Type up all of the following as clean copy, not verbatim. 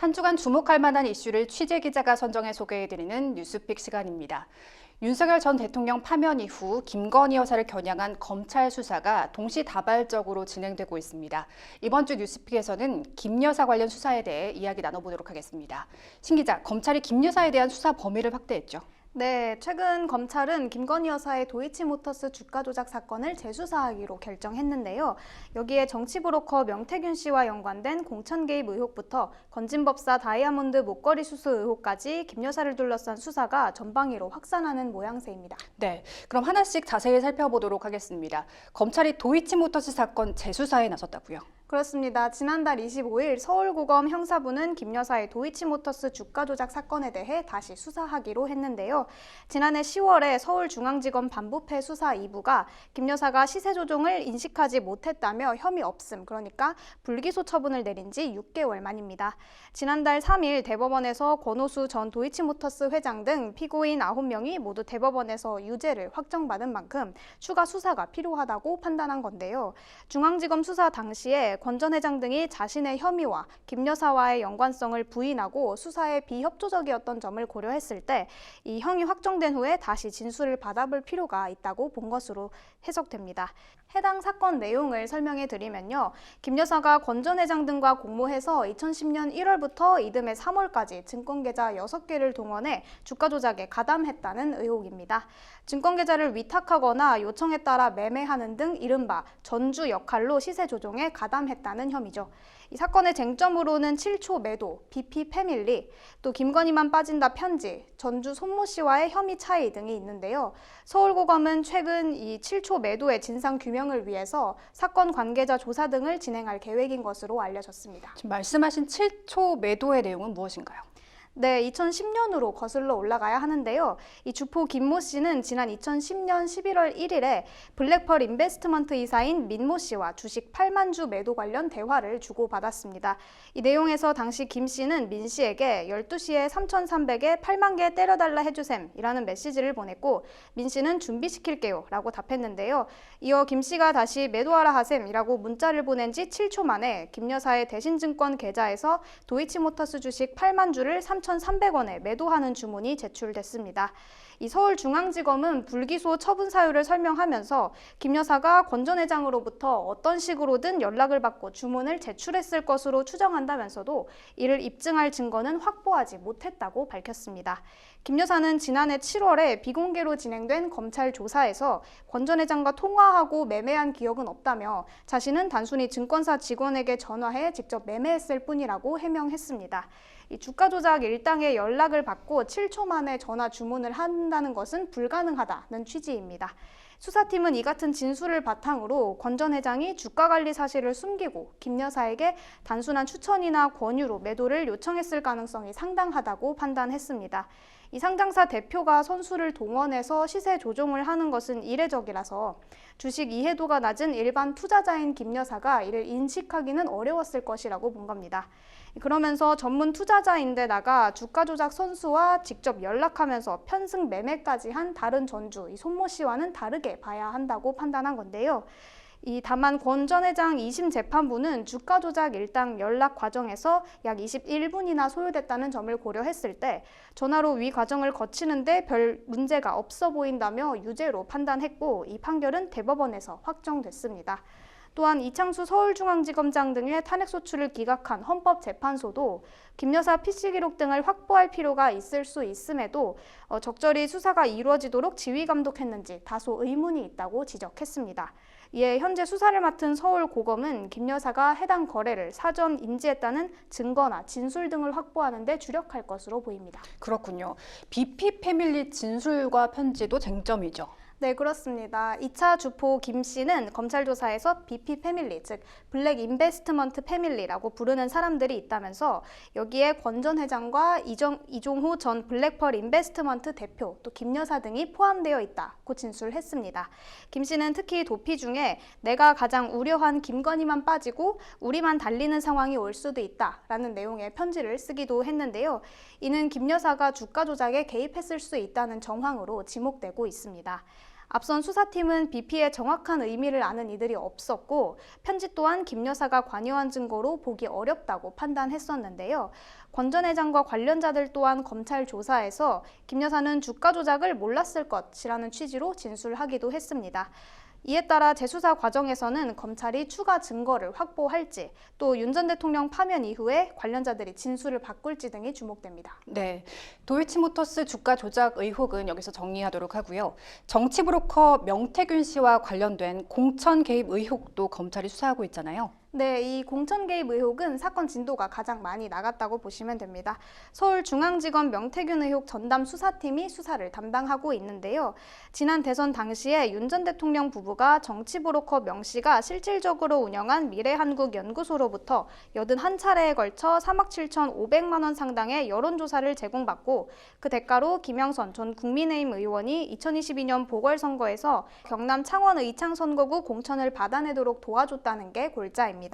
한 주간 주목할 만한 이슈를 취재 기자가 선정해 소개해드리는 뉴스픽 시간입니다. 윤석열 전 대통령 파면 이후 김건희 여사를 겨냥한 검찰 수사가 동시다발적으로 진행되고 있습니다. 이번 주 뉴스픽에서는 김 여사 관련 수사에 대해 이야기 나눠보도록 하겠습니다. 신 기자, 검찰이 김 여사에 대한 수사 범위를 확대했죠. 네, 최근 검찰은 김건희 여사의 도이치모터스 주가 조작 사건을 재수사하기로 결정했는데요. 여기에 정치브로커 명태균 씨와 연관된 공천 개입 의혹부터 건진법사 다이아몬드 목걸이 수수 의혹까지 김 여사를 둘러싼 수사가 전방위로 확산하는 모양새입니다. 네, 그럼 하나씩 자세히 살펴보도록 하겠습니다. 검찰이 도이치모터스 사건 재수사에 나섰다고요? 그렇습니다. 지난달 25일 서울고검 형사부는 김 여사의 도이치모터스 주가 조작 사건에 대해 다시 수사하기로 했는데요. 지난해 10월에 서울중앙지검 반부패 수사 2부가 김 여사가 시세 조종을 인식하지 못했다며 혐의 없음, 그러니까 불기소 처분을 내린 지 6개월 만입니다. 지난달 3일 대법원에서 권오수 전 도이치모터스 회장 등 피고인 9명이 모두 대법원에서 유죄를 확정받은 만큼 추가 수사가 필요하다고 판단한 건데요. 중앙지검 수사 당시에 권 전 회장 등이 자신의 혐의와 김 여사와의 연관성을 부인하고 수사에 비협조적이었던 점을 고려했을 때 이 형이 확정된 후에 다시 진술을 받아볼 필요가 있다고 본 것으로 해석됩니다. 해당 사건 내용을 설명해 드리면요. 김 여사가 권 전 회장 등과 공모해서 2010년 1월부터 이듬해 3월까지 증권계좌 6개를 동원해 주가 조작에 가담했다는 의혹입니다. 증권계좌를 위탁하거나 요청에 따라 매매하는 등 이른바 전주 역할로 시세 조종에 가담했다는 혐의죠. 이 사건의 쟁점으로는 7초 매도, BP 패밀리, 또 김건희만 빠진다 편지, 전주 손모 씨와의 혐의 차이 등이 있는데요. 서울고검은 최근 이 7초 매도의 진상 규명을 위해서 사건 관계자 조사 등을 진행할 계획인 것으로 알려졌습니다. 지금 말씀하신 7초 매도의 내용은 무엇인가요? 네, 2010년으로 거슬러 올라가야 하는데요. 이 주포 김모 씨는 지난 2010년 11월 1일에 블랙펄 인베스트먼트 이사인 민모 씨와 주식 8만 주 매도 관련 대화를 주고받았습니다. 이 내용에서 당시 김 씨는 민 씨에게 12시에 3,300에 8만 개 때려달라 해주셈이라는 메시지를 보냈고 민 씨는 준비시킬게요 라고 답했는데요. 이어 김 씨가 다시 매도하라 하셈이라고 문자를 보낸 지 7초 만에 김 여사의 대신증권 계좌에서 도이치모터스 주식 8만 주를 3,300원에 매도하는 주문이 제출됐습니다. 이 서울중앙지검은 불기소 처분 사유를 설명하면서 김 여사가 권 전 회장으로부터 어떤 식으로든 연락을 받고 주문을 제출했을 것으로 추정한다면서도 이를 입증할 증거는 확보하지 못했다고 밝혔습니다. 김 여사는 지난해 7월에 비공개로 진행된 검찰 조사에서 권 전 회장과 통화하고 매매한 기억은 없다며 자신은 단순히 증권사 직원에게 전화해 직접 매매했을 뿐이라고 해명했습니다. 이 주가 조작 일당의 연락을 받고 7초 만에 전화 주문을 한다는 것은 불가능하다는 취지입니다. 수사팀은 이 같은 진술을 바탕으로 권 전 회장이 주가 관리 사실을 숨기고 김 여사에게 단순한 추천이나 권유로 매도를 요청했을 가능성이 상당하다고 판단했습니다. 이 상장사 대표가 선수를 동원해서 시세 조종을 하는 것은 이례적이라서 주식 이해도가 낮은 일반 투자자인 김 여사가 이를 인식하기는 어려웠을 것이라고 본 겁니다. 그러면서 전문 투자자인데다가 주가 조작 선수와 직접 연락하면서 편승 매매까지 한 다른 전주, 이 손모 씨와는 다르게 봐야 한다고 판단한 건데요. 다만 권 전 회장 2심 재판부는 주가 조작 일당 연락 과정에서 약 21분이나 소요됐다는 점을 고려했을 때 전화로 위 과정을 거치는데 별 문제가 없어 보인다며 유죄로 판단했고 이 판결은 대법원에서 확정됐습니다. 또한 이창수 서울중앙지검장 등의 탄핵소추를 기각한 헌법재판소도 김 여사 PC 기록 등을 확보할 필요가 있을 수 있음에도 적절히 수사가 이루어지도록 지휘감독했는지 다소 의문이 있다고 지적했습니다. 이에 현재 수사를 맡은 서울고검은 김 여사가 해당 거래를 사전 인지했다는 증거나 진술 등을 확보하는 데 주력할 것으로 보입니다. 그렇군요. BP 패밀리 진술과 편지도 쟁점이죠. 네, 그렇습니다. 2차 주포 김 씨는 검찰 조사에서 BP 패밀리, 즉 블랙 인베스트먼트 패밀리라고 부르는 사람들이 있다면서 여기에 권 전 회장과 이종호 전 블랙펄 인베스트먼트 대표, 또 김 여사 등이 포함되어 있다고 진술했습니다. 김 씨는 특히 도피 중에 내가 가장 우려한 김건희만 빠지고 우리만 달리는 상황이 올 수도 있다라는 내용의 편지를 쓰기도 했는데요. 이는 김 여사가 주가 조작에 개입했을 수 있다는 정황으로 지목되고 있습니다. 앞선 수사팀은 BP의 정확한 의미를 아는 이들이 없었고 편지 또한 김 여사가 관여한 증거로 보기 어렵다고 판단했었는데요. 권 전 회장과 관련자들 또한 검찰 조사에서 김 여사는 주가 조작을 몰랐을 것이라는 취지로 진술하기도 했습니다. 이에 따라 재수사 과정에서는 검찰이 추가 증거를 확보할지 또 윤 전 대통령 파면 이후에 관련자들이 진술을 바꿀지 등이 주목됩니다. 네, 도이치모터스 주가 조작 의혹은 여기서 정리하도록 하고요. 정치 브로커 명태균 씨와 관련된 공천 개입 의혹도 검찰이 수사하고 있잖아요. 네, 이 공천 개입 의혹은 사건 진도가 가장 많이 나갔다고 보시면 됩니다. 서울중앙지검 명태균 의혹 전담 수사팀이 수사를 담당하고 있는데요. 지난 대선 당시에 윤 전 대통령 부부가 정치 브로커 명 씨가 실질적으로 운영한 미래한국연구소로부터 81차례에 걸쳐 3억 7,500만 원 상당의 여론조사를 제공받고 그 대가로 김영선 전 국민의힘 의원이 2022년 보궐선거에서 경남 창원 의창 선거구 공천을 받아내도록 도와줬다는 게 골자입니다.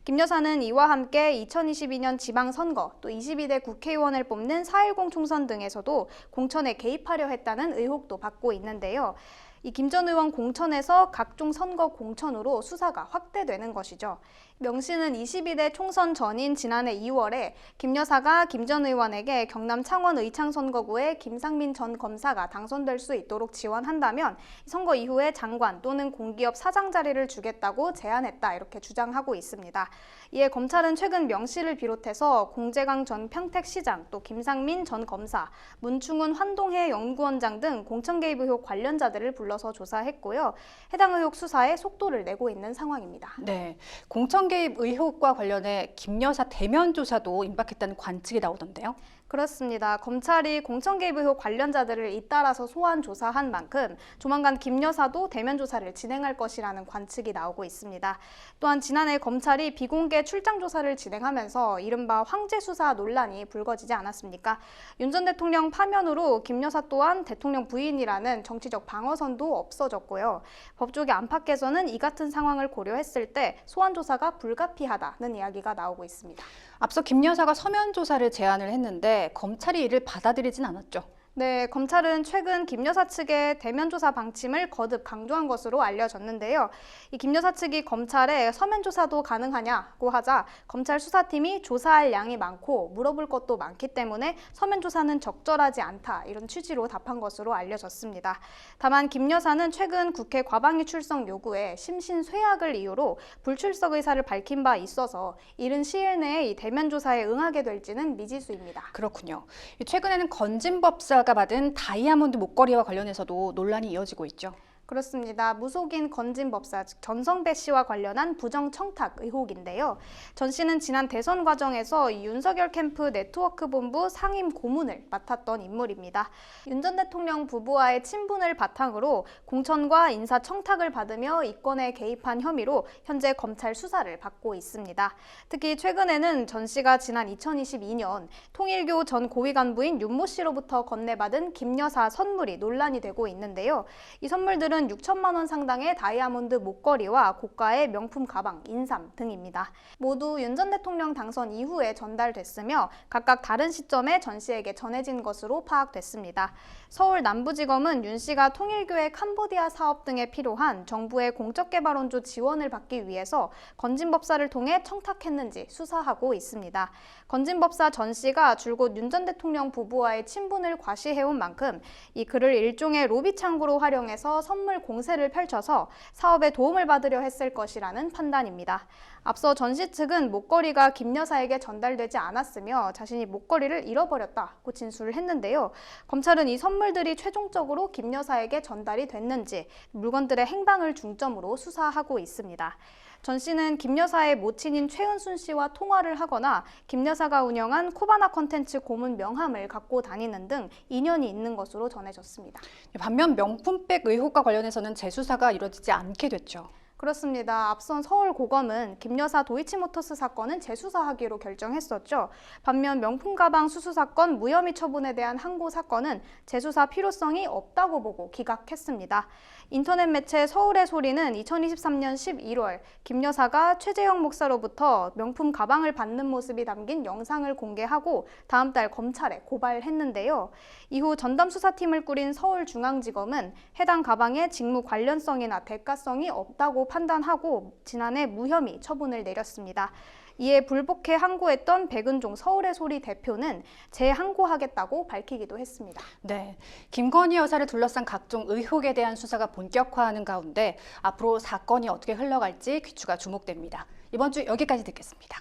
김 여사는 이와 함께 2022년 지방선거 또 22대 국회의원을 뽑는 4.10 총선 등에서도 공천에 개입하려 했다는 의혹도 받고 있는데요. 이 김 전 의원 공천에서 각종 선거 공천으로 수사가 확대되는 것이죠. 명 씨는 22대 총선 전인 지난해 2월에 김 여사가 김 전 의원에게 경남 창원 의창 선거구에 김상민 전 검사가 당선될 수 있도록 지원한다면 선거 이후에 장관 또는 공기업 사장 자리를 주겠다고 제안했다 이렇게 주장하고 있습니다. 이에 검찰은 최근 명 씨를 비롯해서 공재강 전 평택시장 또 김상민 전 검사, 문충훈 환동해 연구원장 등 공천 개입 의혹 관련자들을 불러서 조사했고요. 해당 의혹 수사에 속도를 내고 있는 상황입니다. 네, 공천 개입 의혹과 관련해 김 여사 대면 조사도 임박했다는 관측이 나오던데요. 그렇습니다. 검찰이 공천 개입 의혹 관련자들을 잇따라서 소환 조사한 만큼 조만간 김 여사도 대면 조사를 진행할 것이라는 관측이 나오고 있습니다. 또한 지난해 검찰이 비공개 출장 조사를 진행하면서 이른바 황제 수사 논란이 불거지지 않았습니까? 윤 전 대통령 파면으로 김 여사 또한 대통령 부인이라는 정치적 방어선도 없어졌고요. 법조계 안팎에서는 이 같은 상황을 고려했을 때 소환 조사가 불가피하다는 이야기가 나오고 있습니다. 앞서 김 여사가 서면 조사를 제안을 했는데 검찰이 이를 받아들이진 않았죠. 네, 검찰은 최근 김 여사 측의 대면 조사 방침을 거듭 강조한 것으로 알려졌는데요. 이 김 여사 측이 검찰에 서면 조사도 가능하냐고 하자 검찰 수사팀이 조사할 양이 많고 물어볼 것도 많기 때문에 서면 조사는 적절하지 않다 이런 취지로 답한 것으로 알려졌습니다. 다만 김 여사는 최근 국회 과방위 출석 요구에 심신쇠약을 이유로 불출석 의사를 밝힌 바 있어서 이른 시일 내에 이 대면 조사에 응하게 될지는 미지수입니다. 그렇군요. 최근에는 건진법사가 받은 다이아몬드 목걸이와 관련해서도 논란이 이어지고 있죠. 그렇습니다. 무속인 건진법사 즉 전성배 씨와 관련한 부정 청탁 의혹인데요. 전 씨는 지난 대선 과정에서 윤석열 캠프 네트워크 본부 상임 고문을 맡았던 인물입니다. 윤 전 대통령 부부와의 친분을 바탕으로 공천과 인사 청탁을 받으며 이권에 개입한 혐의로 현재 검찰 수사를 받고 있습니다. 특히 최근에는 전 씨가 지난 2022년 통일교 전 고위 간부인 윤모 씨로부터 건네받은 김 여사 선물이 논란이 되고 있는데요. 이 선물들은 6천만 원 상당의 다이아몬드 목걸이와 고가의 명품 가방, 인삼 등입니다. 모두 윤 전 대통령 당선 이후에 전달됐으며 각각 다른 시점에 전 씨에게 전해진 것으로 파악됐습니다. 서울 남부지검은 윤 씨가 통일교의 캄보디아 사업 등에 필요한 정부의 공적개발원조 지원을 받기 위해서 건진법사를 통해 청탁했는지 수사하고 있습니다. 건진법사 전 씨가 줄곧 윤 전 대통령 부부와의 친분을 과시해온 만큼 이 글을 일종의 로비 창구로 활용해서 선물 공세를 펼쳐서 사업에 도움을 받으려 했을 것이라는 판단입니다. 앞서 전 씨 측은 목걸이가 김 여사에게 전달되지 않았으며 자신이 목걸이를 잃어버렸다고 진술을 했는데요. 검찰은 이 선물들이 최종적으로 김 여사에게 전달이 됐는지 물건들의 행방을 중점으로 수사하고 있습니다. 전 씨는 김 여사의 모친인 최은순 씨와 통화를 하거나 김 여사가 운영한 코바나 콘텐츠 고문 명함을 갖고 다니는 등 인연이 있는 것으로 전해졌습니다. 반면 명품백 의혹과 관련해서는 재수사가 이루어지지 않게 됐죠. 그렇습니다. 앞선 서울고검은 김 여사 도이치모터스 사건은 재수사하기로 결정했었죠. 반면 명품 가방 수수 사건 무혐의 처분에 대한 항고 사건은 재수사 필요성이 없다고 보고 기각했습니다. 인터넷 매체 서울의 소리는 2023년 11월 김 여사가 최재형 목사로부터 명품 가방을 받는 모습이 담긴 영상을 공개하고 다음 달 검찰에 고발했는데요. 이후 전담 수사팀을 꾸린 서울중앙지검은 해당 가방의 직무 관련성이나 대가성이 없다고 판단하고 지난해 무혐의 처분을 내렸습니다. 이에 불복해 항고했던 백은종 서울의 소리 대표는 재항고하겠다고 밝히기도 했습니다. 네, 김건희 여사를 둘러싼 각종 의혹에 대한 수사가 본격화하는 가운데 앞으로 사건이 어떻게 흘러갈지 귀추가 주목됩니다. 이번 주 여기까지 듣겠습니다.